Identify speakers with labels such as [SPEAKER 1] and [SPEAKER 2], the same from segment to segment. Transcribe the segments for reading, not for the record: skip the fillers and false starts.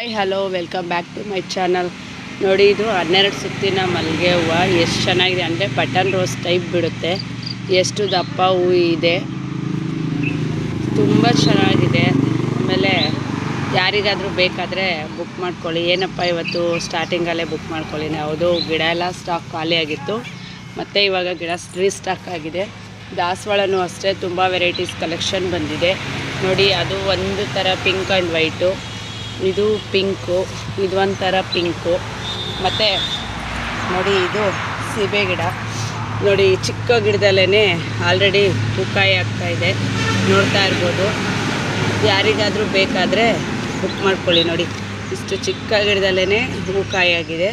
[SPEAKER 1] Hi hello welcome back to my channel. ನೋಡಿ, ಇದು 12 ಸುತ್ತಿನ ಮಲ್ಲಿಗೆ ಹೂವು ಎಷ್ಟು ಚೆನ್ನಾಗಿದೆ ಅಂದರೆ ಬಟನ್ ರೋಸ್ ಟೈಪ್ ಬಿಡುತ್ತೆ. ಎಷ್ಟು ದಪ್ಪ ಹೂವು ಇದೆ, ತುಂಬ ಚೆನ್ನಾಗಿದೆ. ಆಮೇಲೆ ಯಾರಿಗಾದರೂ ಬೇಕಾದರೆ ಬುಕ್ ಮಾಡ್ಕೊಳ್ಳಿ. ಏನಪ್ಪ ಇವತ್ತು ಸ್ಟಾರ್ಟಿಂಗಲ್ಲೇ ಬುಕ್ ಮಾಡ್ಕೊಳ್ಳಿ. ಯಾವುದು ಗಿಡ ಎಲ್ಲ ಸ್ಟಾಕ್ ಖಾಲಿಯಾಗಿತ್ತು, ಮತ್ತು ಇವಾಗ ಗಿಡ ರೀಸ್ಟಾಕ್ ಆಗಿದೆ. ದಾಸವಾಳನೂ ಅಷ್ಟೇ ತುಂಬ ವೆರೈಟೀಸ್ ಕಲೆಕ್ಷನ್ ಬಂದಿದೆ. ನೋಡಿ, ಅದು ಒಂದು ಥರ ಪಿಂಕ್ ಆ್ಯಂಡ್ ವೈಟು, ಇದು ಪಿಂಕು, ಇದು ಒಂಥರ ಪಿಂಕು. ಮತ್ತು ನೋಡಿ, ಇದು ಸೀಬೆ ಗಿಡ. ನೋಡಿ, ಚಿಕ್ಕ ಗಿಡದಲ್ಲೇ ಆಲ್ರೆಡಿ ಹೂಕಾಯಿ ಆಗ್ತಾಯಿದೆ, ನೋಡ್ತಾ ಇರ್ಬೋದು. ಯಾರಿಗಾದರೂ ಬೇಕಾದರೆ ಬುಕ್ ಮಾಡ್ಕೊಳ್ಳಿ. ನೋಡಿ, ಇಷ್ಟು ಚಿಕ್ಕ ಗಿಡದಲ್ಲೇ ಹೂಕಾಯಿ ಆಗಿದೆ.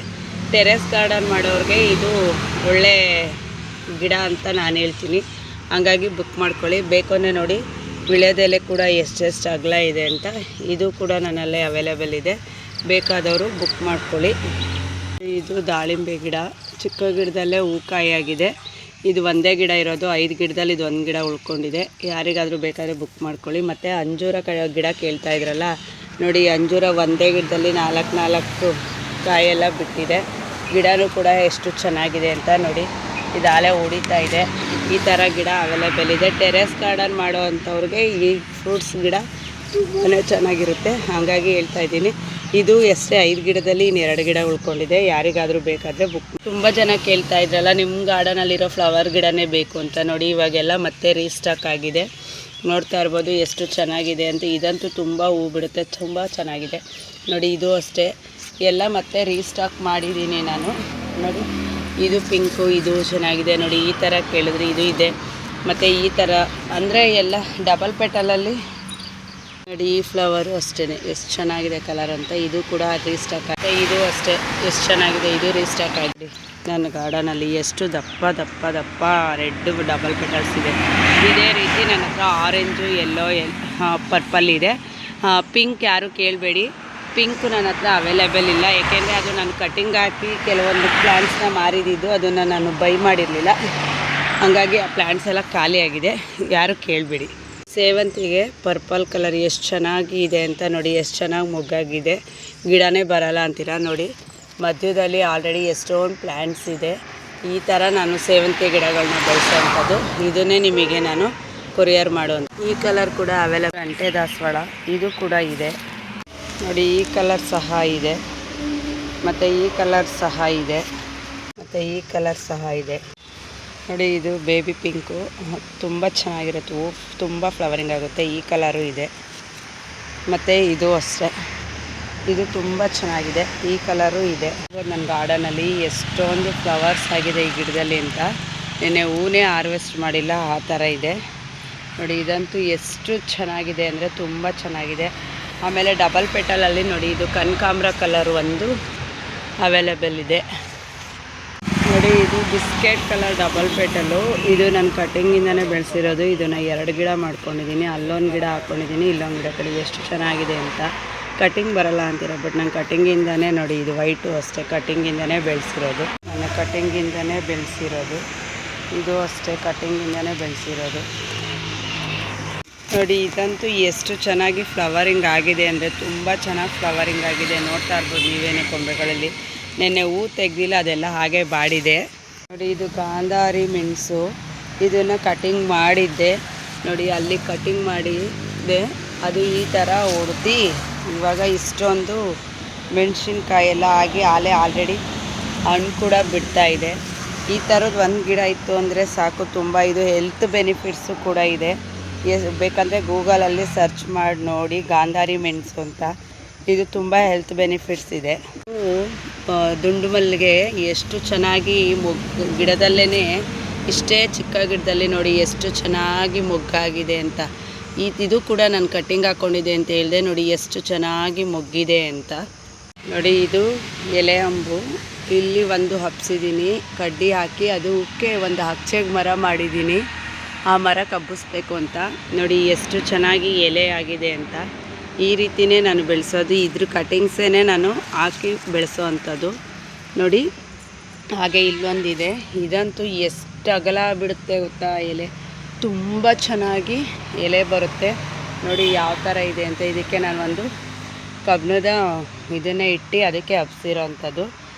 [SPEAKER 1] ಟೆರೆಸ್ ಗಾರ್ಡನ್ ಮಾಡೋರಿಗೆ ಇದು ಒಳ್ಳೆ ಗಿಡ ಅಂತ ನಾನು ಹೇಳ್ತೀನಿ. ಹಾಗಾಗಿ ಬುಕ್ ಮಾಡ್ಕೊಳ್ಳಿ. ಬೇಕಂದರೆ ನೋಡಿ, ವಿಳ್ಯದೆಲೆ ಕೂಡ ಎಷ್ಟೆಷ್ಟು ಅಗಲ ಇದೆ ಅಂತ. ಇದು ಕೂಡ ನನ್ನಲ್ಲೇ ಅವೈಲೇಬಲ್ ಇದೆ, ಬೇಕಾದವರು ಬುಕ್ ಮಾಡ್ಕೊಳ್ಳಿ. ಇದು ದಾಳಿಂಬೆ ಗಿಡ, ಚಿಕ್ಕ ಗಿಡದಲ್ಲೇ ಹೂಕಾಯಿ ಆಗಿದೆ. ಇದು ಒಂದೇ ಗಿಡ ಇರೋದು, 5 ಗಿಡದಲ್ಲಿ ಇದು ಒಂದು ಗಿಡ ಉಳ್ಕೊಂಡಿದೆ. ಯಾರಿಗಾದರೂ ಬೇಕಾದರೆ ಬುಕ್ ಮಾಡ್ಕೊಳ್ಳಿ. ಮತ್ತು ಅಂಜೂರ ಗಿಡ ಕೇಳ್ತಾ ಇದ್ರಲ್ಲ, ನೋಡಿ, ಅಂಜೂರ ಒಂದೇ ಗಿಡದಲ್ಲಿ 4 ಕಾಯೆಲ್ಲ ಬಿಟ್ಟಿದೆ. ಗಿಡನೂ ಕೂಡ ಎಷ್ಟು ಚೆನ್ನಾಗಿದೆ ಅಂತ ನೋಡಿ. ಇದು ಆಲೆ ಹೊಡಿತಾ ಇದೆ. ಈ ಥರ ಗಿಡ ಅವೈಲೇಬಲ್ ಇದೆ. ಟೆರೆಸ್ ಗಾರ್ಡನ್ ಮಾಡೋ ಅಂಥವ್ರಿಗೆ ಈ ಫ್ರೂಟ್ಸ್ ಗಿಡ ತುಂಬಾ ಚೆನ್ನಾಗಿರುತ್ತೆ. ಹಾಗಾಗಿ ಹೇಳ್ತಾ ಇದ್ದೀನಿ. ಇದು ಎಷ್ಟೇ 5 ಗಿಡದಲ್ಲಿ ಇನ್ನು 2 ಗಿಡ ಉಳ್ಕೊಂಡಿದೆ. ಯಾರಿಗಾದರೂ ಬೇಕಾದರೆ ಬುಕ್. ತುಂಬ ಜನ ಕೇಳ್ತಾ ಇದ್ರಲ್ಲ, ನಿಮ್ಮ ಗಾರ್ಡನಲ್ಲಿರೋ ಫ್ಲವರ್ ಗಿಡನೇ ಬೇಕು ಅಂತ. ನೋಡಿ, ಇವಾಗೆಲ್ಲ ಮತ್ತೆ ರೀಸ್ಟಾಕ್ ಆಗಿದೆ. ನೋಡ್ತಾ ಇರ್ಬೋದು ಎಷ್ಟು ಚೆನ್ನಾಗಿದೆ ಅಂತ. ಇದಂತೂ ತುಂಬ ಹೂ ಬಿಡುತ್ತೆ, ತುಂಬ ಚೆನ್ನಾಗಿದೆ. ನೋಡಿ, ಇದು ಅಷ್ಟೇ ಎಲ್ಲ ಮತ್ತೆ ರೀಸ್ಟಾಕ್ ಮಾಡಿದ್ದೀನಿ ನಾನು. ನೋಡಿ, ಇದು ಪಿಂಕು, ಇದು ಚೆನ್ನಾಗಿದೆ. ನೋಡಿ, ಈ ಥರ ಕೇಳಿದ್ರಿ, ಇದು ಇದೆ. ಮತ್ತು ಈ ಥರ ಅಂದರೆ ಎಲ್ಲ ಡಬಲ್ ಪೆಟಲಲ್ಲಿ ನೋಡಿ. ಈ ಫ್ಲವರು ಅಷ್ಟೇ ಎಷ್ಟು ಚೆನ್ನಾಗಿದೆ ಕಲರ್ ಅಂತ. ಇದು ಕೂಡ ರೀಸ್ಟಾಕ್ ಆಗಿದೆ. ಇದು ಅಷ್ಟೇ ಎಷ್ಟು ಚೆನ್ನಾಗಿದೆ, ಇದು ರೀಸ್ಟಾಕ್ ಆಗಿದೆ. ನನ್ನ ಗಾರ್ಡನಲ್ಲಿ ಎಷ್ಟು ದಪ್ಪ ದಪ್ಪ ದಪ್ಪ ರೆಡ್ ಡಬಲ್ ಪೆಟಲ್ಸ್ ಇದೆ. ಇದೇ ರೀತಿ ನನ್ನ ಹತ್ರ ಆರೆಂಜು, ಯೆಲ್ಲೋ, ಪರ್ಪಲ್ ಇದೆ. ಪಿಂಕ್ ಯಾರು ಕೇಳಬೇಡಿ, ಪಿಂಕು ನನ್ನ ಹತ್ರ ಅವೈಲೇಬಲ್ ಇಲ್ಲ. ಏಕೆಂದರೆ ಅದು ನಾನು ಕಟಿಂಗ್ ಹಾಕಿ ಕೆಲವೊಂದು ಪ್ಲ್ಯಾಂಟ್ಸ್ನ ಮಾರಿದ್ದು, ಅದನ್ನು ನಾನು ಬೈ ಮಾಡಿರಲಿಲ್ಲ. ಹಾಗಾಗಿ ಆ ಪ್ಲ್ಯಾಂಟ್ಸ್ ಎಲ್ಲ ಖಾಲಿಯಾಗಿದೆ, ಯಾರು ಕೇಳಬೇಡಿ. ಸೇವಂತಿಗೆ ಪರ್ಪಲ್ ಕಲರ್ ಎಷ್ಟು ಚೆನ್ನಾಗಿ ಇದೆ ಅಂತ ನೋಡಿ. ಎಷ್ಟು ಚೆನ್ನಾಗಿ ಮೊಗ್ಗಾಗಿದೆ. ಗಿಡನೇ ಬರಲ್ಲ ಅಂತೀರಾ? ನೋಡಿ, ಮಧ್ಯದಲ್ಲಿ ಆಲ್ರೆಡಿ ಎಷ್ಟೊಂದು ಪ್ಲ್ಯಾಂಟ್ಸ್ ಇದೆ. ಈ ಥರ ನಾನು ಸೇವಂತಿಗೆ ಗಿಡಗಳನ್ನ ಬೆಳೆಸೋವಂಥದ್ದು. ಇದನ್ನೇ ನಿಮಗೆ ನಾನು ಕೊರಿಯರ್ ಮಾಡುವಂಥ. ಈ ಕಲರ್ ಕೂಡ ಅವೈಲೇಬಲ್. ಅಂಟೆ ದಾಸವಾಳ ಇದು ಕೂಡ ಇದೆ ನೋಡಿ. ಈ ಕಲರ್ ಸಹ ಇದೆ, ಮತ್ತು ಈ ಕಲರ್ ಸಹ ಇದೆ, ಮತ್ತು ಈ ಕಲರ್ ಸಹ ಇದೆ ನೋಡಿ. ಇದು ಬೇಬಿ ಪಿಂಕು, ತುಂಬ ಚೆನ್ನಾಗಿರುತ್ತೆ. ಹೂವು ತುಂಬ ಫ್ಲವರಿಂಗ್ ಆಗುತ್ತೆ. ಈ ಕಲರು ಇದೆ, ಮತ್ತು ಇದು ಅಷ್ಟೇ, ಇದು ತುಂಬ ಚೆನ್ನಾಗಿದೆ. ಈ ಕಲರು ಇದೆ. ನನ್ನ ಗಾರ್ಡನಲ್ಲಿ ಎಷ್ಟೊಂದು ಫ್ಲವರ್ಸ್ ಆಗಿದೆ ಈ ಗಿಡದಲ್ಲಿ ಅಂತ. ನೆನ್ನೆ ಹೂವೇ ಹಾರ್ವೆಸ್ಟ್ ಮಾಡಿಲ್ಲ, ಆ ಥರ ಇದೆ ನೋಡಿ. ಇದಂತೂ ಎಷ್ಟು ಚೆನ್ನಾಗಿದೆ ಅಂದರೆ ತುಂಬ ಚೆನ್ನಾಗಿದೆ. ಆಮೇಲೆ ಡಬಲ್ ಪೆಟಲಲ್ಲಿ ನೋಡಿ, ಇದು ಕನಕಾಂಬ್ರ ಕಲರ್ ಒಂದು ಅವೈಲೇಬಲ್ ಇದೆ ನೋಡಿ. ಇದು ಬಿಸ್ಕೆಟ್ ಕಲರ್ ಡಬಲ್ ಪೆಟಲು. ಇದು ನಾನು ಕಟಿಂಗಿಂದನೇ ಬೆಳೆಸಿರೋದು. ಇದನ್ನು 2 ಗಿಡ ಮಾಡ್ಕೊಂಡಿದ್ದೀನಿ. ಅಲ್ಲೊಂದು ಗಿಡ ಹಾಕ್ಕೊಂಡಿದ್ದೀನಿ, ಇಲ್ಲೊಂದು ಗಿಡ. ಕಡೆ ಎಷ್ಟು ಚೆನ್ನಾಗಿದೆ ಅಂತ. ಕಟಿಂಗ್ ಬರಲ್ಲ ಅಂತೀರ, ಬಟ್ ನಾನು ಕಟಿಂಗಿಂದನೇ ನೋಡಿ. ಇದು ವೈಟು ಅಷ್ಟೇ, ಕಟಿಂಗಿಂದನೇ ಬೆಳೆಸಿರೋದು. ನಾನು ಕಟಿಂಗಿಂದನೇ ಬೆಳೆಸಿರೋದು. ಇದು ಅಷ್ಟೇ, ಕಟಿಂಗಿಂದನೇ ಬೆಳೆಸಿರೋದು ನೋಡಿ. ಇದಂತೂ ಎಷ್ಟು ಚೆನ್ನಾಗಿ ಫ್ಲವರಿಂಗ್ ಆಗಿದೆ ಅಂದರೆ ತುಂಬ ಚೆನ್ನಾಗಿ ಫ್ಲವರಿಂಗ್ ಆಗಿದೆ. ನೋಡ್ತಾ ಇರ್ಬೋದು ನೀವೇನೇ ಕೊಂಬೆಗಳಲ್ಲಿ. ನೆನ್ನೆ ಹೂ ತೆಗೆದಿಲ್ಲ, ಅದೆಲ್ಲ ಹಾಗೆ ಬಾಡಿದೆ ನೋಡಿ. ಇದು ಗಾಂಧಾರಿ ಮೆಣಸು, ಇದನ್ನು ಕಟಿಂಗ್ ಮಾಡಿದ್ದೆ ನೋಡಿ. ಅಲ್ಲಿ ಕಟಿಂಗ್ ಮಾಡಿದ್ದೆ, ಅದು ಈ ಥರ ಹೊಡ್ದು ಇವಾಗ ಇಷ್ಟೊಂದು ಮೆಣಸಿನ್ಕಾಯಿ ಎಲ್ಲ ಆಗಿ ಆಲ್ರೆಡಿ ಹಣ್ಣು ಕೂಡ ಬಿಡ್ತಾ ಇದೆ. ಈ ಥರದ್ದು ಒಂದು ಗಿಡ ಇತ್ತು ಅಂದರೆ ಸಾಕು. ತುಂಬ ಇದು ಹೆಲ್ತ್ ಬೆನಿಫಿಟ್ಸು ಕೂಡ ಇದೆ. ಬೇಕಂದರೆ ಗೂಗಲಲ್ಲಿ ಸರ್ಚ್ ಮಾಡಿ ನೋಡಿ, ಗಾಂಧಾರಿ ಮೆಣಸು ಅಂತ. ಇದು ತುಂಬ ಹೆಲ್ತ್ ಬೆನಿಫಿಟ್ಸ್ ಇದೆ. ದುಂಡು ಮಲ್ಲಿಗೆ ಎಷ್ಟು ಚೆನ್ನಾಗಿ ಗಿಡದಲ್ಲೇ ಇಷ್ಟೇ ಚಿಕ್ಕ ಗಿಡದಲ್ಲಿ ನೋಡಿ ಎಷ್ಟು ಚೆನ್ನಾಗಿ ಮೊಗ್ಗಾಗಿದೆ ಅಂತ. ಇದು ಕೂಡ ನಾನು ಕಟ್ಟಿಂಗ್ ಹಾಕ್ಕೊಂಡಿದ್ದೆ ಅಂತ ಹೇಳಿದೆ ನೋಡಿ, ಎಷ್ಟು ಚೆನ್ನಾಗಿ ಮೊಗ್ಗಿದೆ ಅಂತ ನೋಡಿ. ಇದು ಎಲೆ ಅಂಬು, ಇಲ್ಲಿ ಒಂದು ಹಬ್ಸಿದ್ದೀನಿ ಕಡ್ಡಿ ಹಾಕಿ. ಅದಕ್ಕೆ ಒಂದು ಹಚ್ಚೆಗೆ ಮರ ಮಾಡಿದ್ದೀನಿ, ಆ ಮರ ಕಬ್ಬಿಸ್ಬೇಕು ಅಂತ ನೋಡಿ. ಎಷ್ಟು ಚೆನ್ನಾಗಿ ಎಲೆ ಆಗಿದೆ ಅಂತ. ಈ ರೀತಿಯೇ ನಾನು ಬೆಳೆಸೋದು. ಇದ್ರ ಕಟಿಂಗ್ಸೇ ನಾನು ಹಾಕಿ ಬೆಳೆಸೋ ಅಂಥದ್ದು ನೋಡಿ. ಹಾಗೆ ಇಲ್ಲೊಂದಿದೆ, ಇದಂತೂ ಎಷ್ಟು ಅಗಲ ಬಿಡುತ್ತೆ ಗೊತ್ತಾ ಎಲೆ. ತುಂಬ ಚೆನ್ನಾಗಿ ಎಲೆ ಬರುತ್ತೆ ನೋಡಿ ಯಾವ ಥರ ಇದೆ ಅಂತ. ಇದಕ್ಕೆ ನಾನು ಒಂದು ಕಬ್ಬಣದ ಇದನ್ನೇ ಇಟ್ಟು ಅದಕ್ಕೆ ಹಬ್ಸಿರೋ ಅಂಥದ್ದು.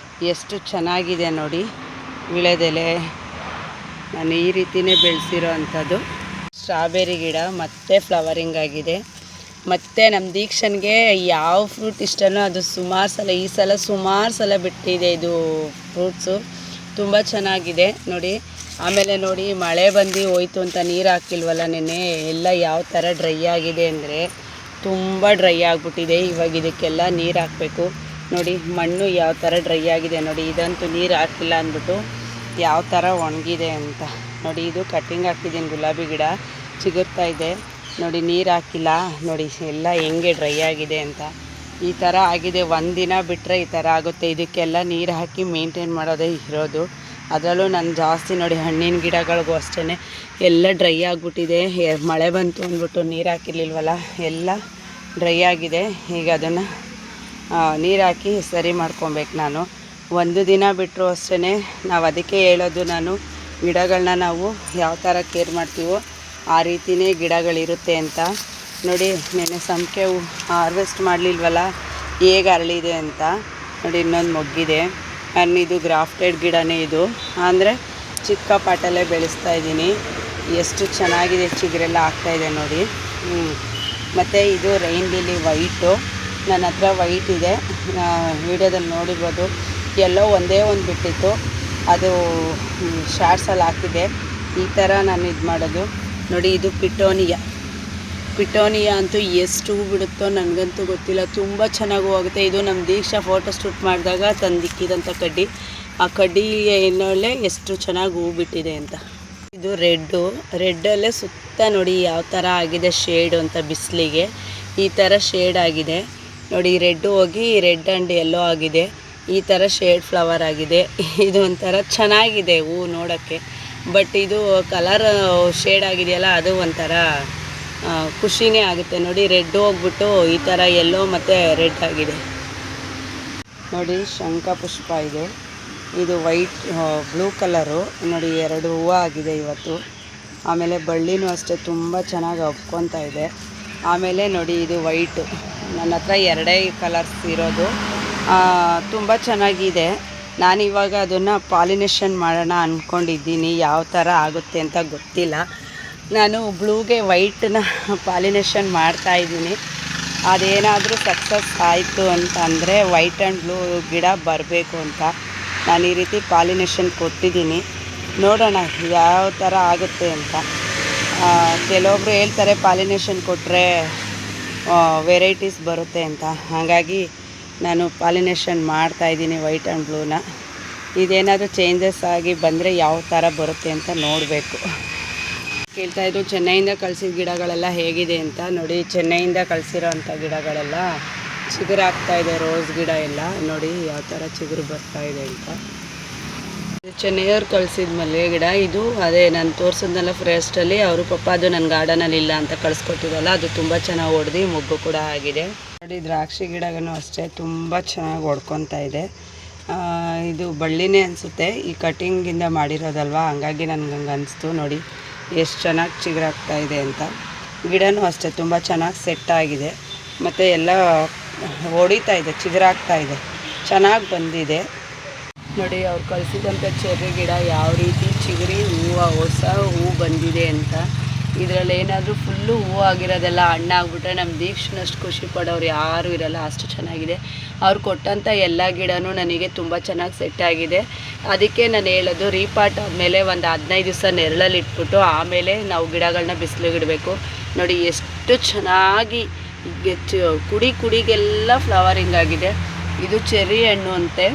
[SPEAKER 1] ಎಷ್ಟು ಚೆನ್ನಾಗಿದೆ ನೋಡಿ ವಿಳೆದೆಲೆ. ನಾನು ಈ ರೀತಿಯೇ ಬೆಳೆಸಿರೋ ಅಂಥದ್ದು. ಸ್ಟ್ರಾಬೆರಿ ಗಿಡ ಮತ್ತೆ ಫ್ಲವರಿಂಗ್ ಆಗಿದೆ. ಮತ್ತು ನಮ್ಮ ದೀಕ್ಷನ್ಗೆ ಯಾವ ಫ್ರೂಟ್ ಇಷ್ಟನೋ ಅದು ಸುಮಾರು ಸಲ, ಈ ಸಲ ಸುಮಾರು ಸಲ ಬಿಟ್ಟಿದೆ ಇದು ಫ್ರೂಟ್ಸು. ತುಂಬ ಚೆನ್ನಾಗಿದೆ ನೋಡಿ. ಆಮೇಲೆ ನೋಡಿ ಮಳೆ ಬಂದು ಹೋಯ್ತು ಅಂತ ನೀರು ಹಾಕಿಲ್ವಲ್ಲ ನೆನ್ನೆ, ಎಲ್ಲ ಯಾವ ಥರ ಡ್ರೈ ಆಗಿದೆ ಅಂದರೆ ತುಂಬ ಡ್ರೈ ಆಗಿಬಿಟ್ಟಿದೆ. ಇವಾಗ ಇದಕ್ಕೆಲ್ಲ ನೀರು ಹಾಕಬೇಕು. ನೋಡಿ ಮಣ್ಣು ಯಾವ ಥರ ಡ್ರೈ ಆಗಿದೆ ನೋಡಿ. ಇದಂತೂ ನೀರು ಹಾಕಿಲ್ಲ ಅಂದ್ಬಿಟ್ಟು ಯಾವ ಥರ ಒಣಗಿದೆ ಅಂತ ನೋಡಿ. ಇದು ಕಟ್ಟಿಂಗ್ ಹಾಕಿದ್ದೀನಿ, ಗುಲಾಬಿ ಗಿಡ ಚಿಗುರ್ತಾ ಇದೆ ನೋಡಿ. ನೀರು ಹಾಕಿಲ್ಲ ನೋಡಿ, ಎಲ್ಲ ಹೆಂಗೆ ಡ್ರೈ ಆಗಿದೆ ಅಂತ. ಈ ಥರ ಆಗಿದೆ. ಒಂದಿನ ಬಿಟ್ಟರೆ ಈ ಥರ ಆಗುತ್ತೆ. ಇದಕ್ಕೆಲ್ಲ ನೀರು ಹಾಕಿ ಮೇಂಟೈನ್ ಮಾಡೋದೇ ಇರೋದು. ಅದರಲ್ಲೂ ನಾನು ಜಾಸ್ತಿ ನೋಡಿ ಹಣ್ಣಿನ ಗಿಡಗಳಿಗೂ ಅಷ್ಟೇ ಎಲ್ಲ ಡ್ರೈ ಆಗಿಬಿಟ್ಟಿದೆ. ಮಳೆ ಬಂತು ಅಂದ್ಬಿಟ್ಟು ನೀರು ಹಾಕಿರ್ಲಿಲ್ವಲ್ಲ, ಎಲ್ಲ ಡ್ರೈ ಆಗಿದೆ. ಈಗ ಅದನ್ನು ನೀರು ಹಾಕಿ ಸರಿ ಮಾಡ್ಕೊಬೇಕು ನಾನು. ಒಂದು ದಿನ ಬಿಟ್ಟರು ಅಷ್ಟೇ. ನಾವು ಅದಕ್ಕೆ ಹೇಳೋದು, ನಾನು ಗಿಡಗಳನ್ನ ನಾವು ಯಾವ ಥರ ಕೇರ್ ಮಾಡ್ತೀವೋ ಆ ರೀತಿಯೇ ಗಿಡಗಳಿರುತ್ತೆ ಅಂತ. ನೋಡಿ ನೆನ್ನೆ ಸಂಪಿಗೆ ಹೂವು ಹಾರ್ವೆಸ್ಟ್ ಮಾಡಲಿಲ್ವಲ್ಲ, ಹೇಗೆ ಅರಳಿದೆ ಅಂತ ನೋಡಿ. ಇನ್ನೊಂದು ಮೊಗ್ಗಿದೆ. ನಾನು ಇದು ಗ್ರಾಫ್ಟೆಡ್ ಗಿಡನೇ ಇದು, ಅಂದರೆ ಚಿಕ್ಕ ಪಾಟಲ್ಲೇ ಬೆಳೆಸ್ತಾ ಇದ್ದೀನಿ. ಎಷ್ಟು ಚೆನ್ನಾಗಿದೆ, ಚಿಗುರೆಲ್ಲ ಆಗ್ತಾಯಿದೆ ನೋಡಿ. ಮತ್ತು ಇದು ರೈನ್ ಲಿಲ್ಲಿ ವೈಟು, ನನ್ನ ಹತ್ರ ವೈಟ್ ಇದೆ, ವೀಡಿಯೋದಲ್ಲಿ ನೋಡಿರ್ಬೋದು. ಎಲ್ಲೋ ಒಂದೇ ಒಂದು ಬಿಟ್ಟಿತ್ತು, ಅದು ಶಾರ್ಟ್ಸಲ್ಲಿ ಹಾಕಿದೆ. ಈ ಥರ ನಾನು ಇದು ಮಾಡೋದು ನೋಡಿ. ಇದು ಪಿಟೋನಿಯಾ ಅಂತೂ ಎಷ್ಟು ಹೂ ಬಿಡುತ್ತೋ ನನಗಂತೂ ಗೊತ್ತಿಲ್ಲ. ತುಂಬ ಚೆನ್ನಾಗಿ ಹೋಗುತ್ತೆ. ಇದು ನಮ್ಮ ದೀಕ್ಷಾ ಫೋಟೋ ಶೂಟ್ ಮಾಡಿದಾಗ ತಂದಿಕ್ಕಿದಂಥ ಕಡ್ಡಿ. ಆ ಕಡ್ಡಿ ಎಣ್ಣೆ ಎಷ್ಟು ಚೆನ್ನಾಗಿ ಹೂ ಬಿಟ್ಟಿದೆ ಅಂತ. ಇದು ರೆಡ್ಡಲ್ಲೇ ಸುತ್ತ ನೋಡಿ ಯಾವ ಥರ ಆಗಿದೆ ಶೇಡು ಅಂತ. ಬಿಸಿಲಿಗೆ ಈ ಥರ ಶೇಡ್ ಆಗಿದೆ ನೋಡಿ. ರೆಡ್ಡು ಹೋಗಿ ರೆಡ್ ಆ್ಯಂಡ್ ಯೆಲ್ಲೋ ಆಗಿದೆ. ಈ ಥರ ಶೇಡ್ ಫ್ಲವರ್ ಆಗಿದೆ. ಇದು ಒಂಥರ ಚೆನ್ನಾಗಿದೆ ಹೂ ನೋಡೋಕ್ಕೆ. ಬಟ್ ಇದು ಕಲರ್ ಶೇಡ್ ಆಗಿದೆಯಲ್ಲ, ಅದು ಒಂಥರ ಖುಷಿನೇ ಆಗುತ್ತೆ ನೋಡಿ. ರೆಡ್ ಹೋಗ್ಬಿಟ್ಟು ಈ ಥರ ಯೆಲ್ಲೋ ಮತ್ತು ರೆಡ್ ಆಗಿದೆ ನೋಡಿ. ಶಂಖಪುಷ್ಪ ಇದೆ. ಇದು ವೈಟ್ ಬ್ಲೂ ಕಲರು ನೋಡಿ. 2 ಹೂವು ಆಗಿದೆ ಇವತ್ತು. ಆಮೇಲೆ ಬಳ್ಳಿನೂ ಅಷ್ಟೇ ತುಂಬ ಚೆನ್ನಾಗಿ ಹಬ್ಕೊತಾ ಇದೆ. ಆಮೇಲೆ ನೋಡಿ ಇದು ವೈಟು, ನನ್ನ ಹತ್ರ 2 ಕಲರ್ಸ್ ಇರೋದು. ತುಂಬ ಚೆನ್ನಾಗಿದೆ. ನಾನಿವಾಗ ಅದನ್ನು ಪಾಲಿನೇಷನ್ ಮಾಡೋಣ ಅಂದ್ಕೊಂಡಿದ್ದೀನಿ. ಯಾವ ಥರ ಆಗುತ್ತೆ ಅಂತ ಗೊತ್ತಿಲ್ಲ. ನಾನು ಬ್ಲೂಗೆ ವೈಟನ್ನ ಪಾಲಿನೇಷನ್ ಮಾಡ್ತಾಯಿದ್ದೀನಿ. ಅದೇನಾದರೂ ಸಕ್ಸಸ್ ಆಯಿತು ಅಂತ ಅಂದರೆ ವೈಟ್ ಆ್ಯಂಡ್ ಬ್ಲೂ ಗಿಡ ಬರಬೇಕು ಅಂತ ನಾನು ಈ ರೀತಿ ಪಾಲಿನೇಷನ್ ಕೊಟ್ಟಿದ್ದೀನಿ. ನೋಡೋಣ ಯಾವ ಥರ ಆಗುತ್ತೆ ಅಂತ. ಕೆಲವೊಬ್ಬರು ಹೇಳ್ತಾರೆ ಪಾಲಿನೇಷನ್ ಕೊಟ್ಟರೆ ವೆರೈಟೀಸ್ ಬರುತ್ತೆ ಅಂತ. ಹಾಗಾಗಿ ನಾನು ಪಾಲಿನೇಷನ್ ಮಾಡ್ತಾಯಿದ್ದೀನಿ ವೈಟ್ ಆ್ಯಂಡ್ ಬ್ಲೂನ. ಇದೇನಾದರೂ ಚೇಂಜಸ್ ಆಗಿ ಬಂದರೆ ಯಾವ ಥರ ಬರುತ್ತೆ ಅಂತ ನೋಡಬೇಕು. ಕೇಳ್ತಾಯಿದ್ರು ಚೆನ್ನೈಯಿಂದ ಕಳಿಸಿದ ಗಿಡಗಳೆಲ್ಲ ಹೇಗಿದೆ ಅಂತ. ನೋಡಿ ಚೆನ್ನೈಯಿಂದ ಕಳಿಸಿರೋ ಅಂಥ ಗಿಡಗಳೆಲ್ಲ ಚಿಗುರಾಗ್ತಾಯಿದೆ. ರೋಸ್ ಗಿಡ ಎಲ್ಲ ನೋಡಿ ಯಾವ ಥರ ಚಿಗುರು ಬರ್ತಾಯಿದೆ ಅಂತ. ಚೆನ್ನೈಯವ್ರು ಕಳಿಸಿದ ಮಲ್ಲಿಗೆ ಗಿಡ ಇದು. ಅದೇ ನಾನು ತೋರಿಸಿದ್ನಲ್ಲ ಫಾರೆಸ್ಟಲ್ಲಿ, ಅವರು ಪಾಪ ಅದು ನನ್ನ ಗಾರ್ಡನಲ್ಲಿ ಇಲ್ಲ ಅಂತ ಕಳಿಸ್ಕೊಟ್ಟಿರಲ್ಲ, ಅದು ತುಂಬ ಚೆನ್ನಾಗಿ ಹೊಡೆದು ಮೊಗ್ಗು ಕೂಡ ಆಗಿದೆ ನೋಡಿ. ದ್ರಾಕ್ಷಿ ಗಿಡನೂ ಅಷ್ಟೇ ತುಂಬ ಚೆನ್ನಾಗಿ ಹೊಡ್ಕೊತಾ ಇದೆ. ಇದು ಬಳ್ಳಿನೇ ಅನಿಸುತ್ತೆ, ಈ ಕಟಿಂಗಿಂದ ಮಾಡಿರೋದಲ್ವ, ಹಂಗಾಗಿ ನನಗೆ ಹಂಗೆ ಅನಿಸ್ತು. ನೋಡಿ ಎಷ್ಟು ಚೆನ್ನಾಗಿ ಚಿಗುರಾಗ್ತಾ ಇದೆ ಅಂತ. ಗಿಡನೂ ಅಷ್ಟೇ ತುಂಬ ಚೆನ್ನಾಗಿ ಸೆಟ್ ಆಗಿದೆ ಮತ್ತು ಎಲ್ಲ ಹೊಡಿತಾ ಇದೆ, ಚಿಗುರಾಗ್ತಾ ಇದೆ, ಚೆನ್ನಾಗಿ ಬಂದಿದೆ ನೋಡಿ. ಅವ್ರು ಕಳಿಸಿದಂಥ ಚೆರ್ರಿ ಗಿಡ ಯಾವ ರೀತಿ ಚಿಗುರಿ ಹೊಸ ಹೂವು ಬಂದಿದೆ ಅಂತ. ಇದರಲ್ಲಿ ಏನಾದರೂ ಫುಲ್ಲು ಹೂವು ಆಗಿರೋದೆಲ್ಲ ಹಣ್ಣಾಗ್ಬಿಟ್ರೆ ನಮ್ಮ ದೀಕ್ಷನಷ್ಟು ಖುಷಿ ಪಡೋರು ಯಾರೂ ಇರೋಲ್ಲ, ಅಷ್ಟು ಚೆನ್ನಾಗಿದೆ. ಅವ್ರು ಕೊಟ್ಟಂಥ ಎಲ್ಲ ಗಿಡನೂ ನನಗೆ ತುಂಬ ಚೆನ್ನಾಗಿ ಸೆಟ್ ಆಗಿದೆ. ಅದಕ್ಕೆ ನಾನು ಹೇಳೋದು, ರೀಪಾಟ್ ಆದಮೇಲೆ ಒಂದು 15 ದಿವಸ ನೆರಳಲ್ಲಿ ಇಟ್ಬಿಟ್ಟು ಆಮೇಲೆ ನಾವು ಗಿಡಗಳನ್ನ ಬಿಸಿಲಿಗೆ ಇಡಬೇಕು. ನೋಡಿ ಎಷ್ಟು ಚೆನ್ನಾಗಿ ಕುಡಿಗೆಲ್ಲ ಫ್ಲವರಿಂಗ್ ಆಗಿದೆ. ಇದು ಚೆರ್ರಿ ಹಣ್ಣು ಅಂತೆ.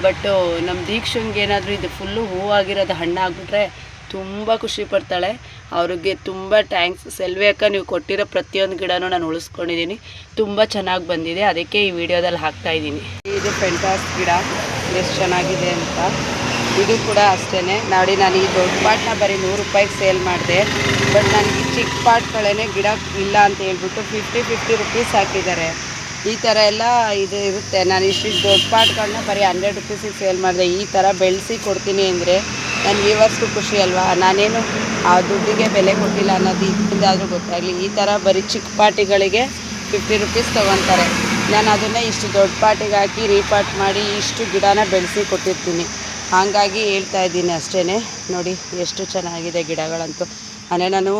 [SPEAKER 1] ಬಟ್ ನಮ್ಮ ದೀಕ್ಷಂಗೆ ಏನಾದರೂ ಇದು ಫುಲ್ಲು ಹೂವಾಗಿರೋದು ಹಣ್ಣಾಗ್ಬಿಟ್ರೆ ತುಂಬ ಖುಷಿ ಪಡ್ತಾಳೆ. ಅವ್ರಿಗೆ ತುಂಬ ಥ್ಯಾಂಕ್ಸ್. ಸೆಲ್ವಿ ಅಕ್ಕ, ನೀವು ಕೊಟ್ಟಿರೋ ಪ್ರತಿಯೊಂದು ಗಿಡನೂ ನಾನು ಉಳಿಸ್ಕೊಂಡಿದ್ದೀನಿ, ತುಂಬ ಚೆನ್ನಾಗಿ ಬಂದಿದೆ, ಅದಕ್ಕೆ ಈ ವಿಡಿಯೋದಲ್ಲಿ ಹಾಕ್ತಾಯಿದ್ದೀನಿ. ಇದು ಪೆಂಟಾಸ್ ಗಿಡ ಎಷ್ಟು ಚೆನ್ನಾಗಿದೆ ಅಂತ. ಇದು ಕೂಡ ಅಷ್ಟೇ ನೋಡಿ. ನಾನು ಈ ದೊಡ್ಡ ಪಾಟ್ನ ಬರೀ 100 ರೂಪಾಯಿಗೆ ಸೇಲ್ ಮಾಡಿದೆ. ಬಟ್ ನನಗೆ ಈ ಚಿಕ್ಕ ಪಾಟ್ಗಳೇ ಗಿಡ ಇಲ್ಲ ಅಂತ ಹೇಳ್ಬಿಟ್ಟು 50 ರುಪೀಸ್ ಹಾಕಿದ್ದಾರೆ. ಈ ಥರ ಎಲ್ಲ ಇದು ಇರುತ್ತೆ. ನಾನು ಇಷ್ಟು ದೊಡ್ಡ ಪಾಟ್ಗಳನ್ನ ಬರೀ 100 ರುಪೀಸಿಗೆ ಸೇಲ್ ಮಾಡಿದೆ. ಈ ಥರ ಬೆಳೆಸಿ ಕೊಡ್ತೀನಿ ಅಂದರೆ ನನ್ನ ವ್ಯೂವರ್ಸ್ಗೂ ಖುಷಿ ಅಲ್ವಾ. ನಾನೇನು ಆ ದುಡ್ಡಿಗೆ ಬೆಲೆ ಕೊಟ್ಟಿಲ್ಲ ಅನ್ನೋದು ಇದರಿಂದಾದರೂ ಗೊತ್ತಾಗಲಿ. ಈ ಥರ ಬರೀ ಚಿಕ್ಕ ಪಾಟಿಗಳಿಗೆ 50 ರುಪೀಸ್ ತೊಗೊತಾರೆ. ನಾನು ಅದನ್ನು ಇಷ್ಟು ದೊಡ್ಡ ಪಾಟಿಗೆ ಹಾಕಿ ರೀಪಾಟ್ ಮಾಡಿ ಇಷ್ಟು ಗಿಡನ ಬೆಳೆಸಿ ಕೊಟ್ಟಿರ್ತೀನಿ. ಹಾಗಾಗಿ ಹೇಳ್ತಾ ಇದ್ದೀನಿ ಅಷ್ಟೇ. ನೋಡಿ ಎಷ್ಟು ಚೆನ್ನಾಗಿದೆ ಗಿಡಗಳಂತೂ. ಅಂದರೆ ನಾನು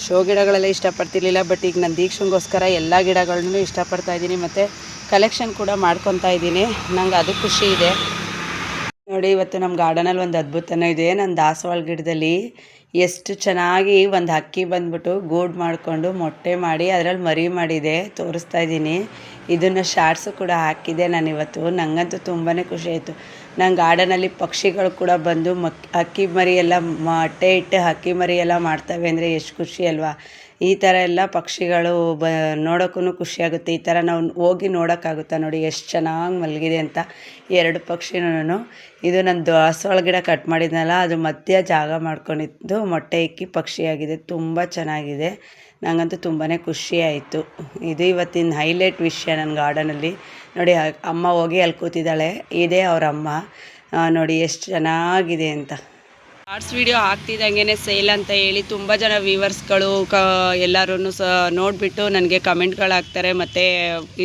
[SPEAKER 1] ಶೋ ಗಿಡಗಳೆಲ್ಲ ಇಷ್ಟಪಡ್ತಿರ್ಲಿಲ್ಲ, ಬಟ್ ಈಗ ನಾನು ದೀಕ್ಷಂಗೋಸ್ಕರ ಎಲ್ಲ ಗಿಡಗಳನ್ನೂ ಇಷ್ಟಪಡ್ತಾಯಿದ್ದೀನಿ ಮತ್ತು ಕಲೆಕ್ಷನ್ ಕೂಡ ಮಾಡ್ಕೊತಾ ಇದ್ದೀನಿ. ನಂಗೆ ಅದು ಖುಷಿ ಇದೆ. ನೋಡಿ ಇವತ್ತು ನಮ್ಮ ಗಾರ್ಡನಲ್ಲಿ ಒಂದು ಅದ್ಭುತನೂ ಇದೆ. ನನ್ನ ದಾಸವಾಳ ಗಿಡದಲ್ಲಿ ಎಷ್ಟು ಚೆನ್ನಾಗಿ ಒಂದು ಹಕ್ಕಿ ಬಂದ್ಬಿಟ್ಟು ಗೂಡು ಮಾಡಿಕೊಂಡು ಮೊಟ್ಟೆ ಮಾಡಿ ಅದರಲ್ಲಿ ಮರಿ ಮಾಡಿದೆ, ತೋರಿಸ್ತಾ ಇದ್ದೀನಿ. ಇದನ್ನು ಶಾರ್ಟ್ಸು ಕೂಡ ಹಾಕಿದ್ದೆ ನಾನು ಇವತ್ತು. ನನಗಂತೂ ತುಂಬಾ ಖುಷಿ ಆಯಿತು. ನನ್ನ ಗಾರ್ಡನಲ್ಲಿ ಪಕ್ಷಿಗಳು ಕೂಡ ಬಂದು ಹಕ್ಕಿ ಮರಿ ಎಲ್ಲ ಮೊಟ್ಟೆ ಇಟ್ಟು ಹಕ್ಕಿ ಮರಿ ಎಲ್ಲ ಮಾಡ್ತವೆ ಅಂದರೆ ಎಷ್ಟು ಖುಷಿ ಅಲ್ವಾ. ಈ ಥರ ಎಲ್ಲ ಪಕ್ಷಿಗಳು ನೋಡೋಕ್ಕೂ ಖುಷಿಯಾಗುತ್ತೆ. ಈ ಥರ ನಾವು ಹೋಗಿ ನೋಡೋಕ್ಕಾಗುತ್ತಾ ನೋಡಿ ಎಷ್ಟು ಚೆನ್ನಾಗಿ ಮಲಗಿದೆ ಅಂತ 2 ಪಕ್ಷಿನೂ. ಇದು ನನ್ನ ದಾಸವಾಳ ಗಿಡ ಕಟ್ ಮಾಡಿದ್ನಲ್ಲ, ಅದು ಮಧ್ಯ ಜಾಗ ಮಾಡ್ಕೊಂಡಿದ್ದು ಮೊಟ್ಟೆ ಇಕ್ಕಿ ಪಕ್ಷಿಯಾಗಿದೆ. ತುಂಬ ಚೆನ್ನಾಗಿದೆ. ನನಗಂತೂ ತುಂಬಾ ಖುಷಿ ಆಯಿತು. ಇದು ಇವತ್ತಿನ ಹೈಲೈಟ್ ವಿಷಯ ನನ್ನ ಗಾರ್ಡನಲ್ಲಿ. ನೋಡಿ ಅಮ್ಮ ಹೋಗಿ ಅಲ್ಲಿ ಕೂತಿದ್ದಾಳೆ, ಇದೇ ಅವ್ರ ಅಮ್ಮ. ನೋಡಿ ಎಷ್ಟು ಚೆನ್ನಾಗಿದೆ ಅಂತ. ಶಾರ್ಟ್ಸ್ ವೀಡಿಯೋ ಹಾಕ್ತಿದ್ದಂಗೆ ಸೇಲ್ ಅಂತ ಹೇಳಿ ತುಂಬ ಜನ ವ್ಯೂವರ್ಸ್ಗಳು ಎಲ್ಲರೂ ನೋಡಿಬಿಟ್ಟು ನನಗೆ ಕಮೆಂಟ್ಗಳು ಹಾಕ್ತಾರೆ. ಮತ್ತು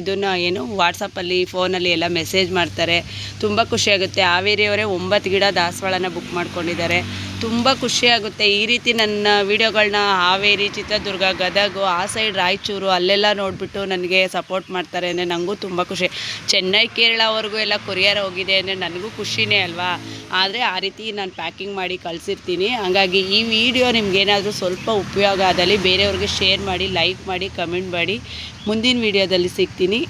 [SPEAKER 1] ಇದನ್ನು ಏನು ವಾಟ್ಸಪ್ಪಲ್ಲಿ ಫೋನಲ್ಲಿ ಎಲ್ಲ ಮೆಸೇಜ್ ಮಾಡ್ತಾರೆ. ತುಂಬ ಖುಷಿಯಾಗುತ್ತೆ. ಹಾವೇರಿಯವರೇ 9 ಗಿಡ ದಾಸವಾಳನ ಬುಕ್ ಮಾಡ್ಕೊಂಡಿದ್ದಾರೆ. ತುಂಬ ಖುಷಿಯಾಗುತ್ತೆ. ಈ ರೀತಿ ನನ್ನ ವೀಡಿಯೋಗಳನ್ನ ಹಾವೇರಿ, ಚಿತ್ರದುರ್ಗ, ಗದಗ, ಆ ಸೈಡ್ ರಾಯಚೂರು ಅಲ್ಲೆಲ್ಲ ನೋಡಿಬಿಟ್ಟು ನನಗೆ ಸಪೋರ್ಟ್ ಮಾಡ್ತಾರೆ ಅಂದರೆ ನನಗೂ ತುಂಬ ಖುಷಿ. ಚೆನ್ನೈ, ಕೇರಳವರೆಗೂ ಎಲ್ಲ ಕೊರಿಯರ್ ಹೋಗಿದೆ ಅಂದರೆ ನನಗೂ ಖುಷಿನೇ ಅಲ್ವಾ. ಆದರೆ ಆ ರೀತಿ ನಾನು ಪ್ಯಾಕಿಂಗ್ ಮಾಡಿ ಕಳಿಸಿರ್ತೀನಿ. ಹಾಗಾಗಿ ಈ ವಿಡಿಯೋ ನಿಮಗೇನಾದರೂ ಸ್ವಲ್ಪ ಉಪಯೋಗ ಆದಲ್ಲಿ ಬೇರೆಯವ್ರಿಗೆ ಶೇರ್ ಮಾಡಿ, ಲೈಕ್ ಮಾಡಿ, ಕಮೆಂಟ್ ಮಾಡಿ. ಮುಂದಿನ ವೀಡಿಯೋದಲ್ಲಿ ಸಿಗ್ತೀನಿ.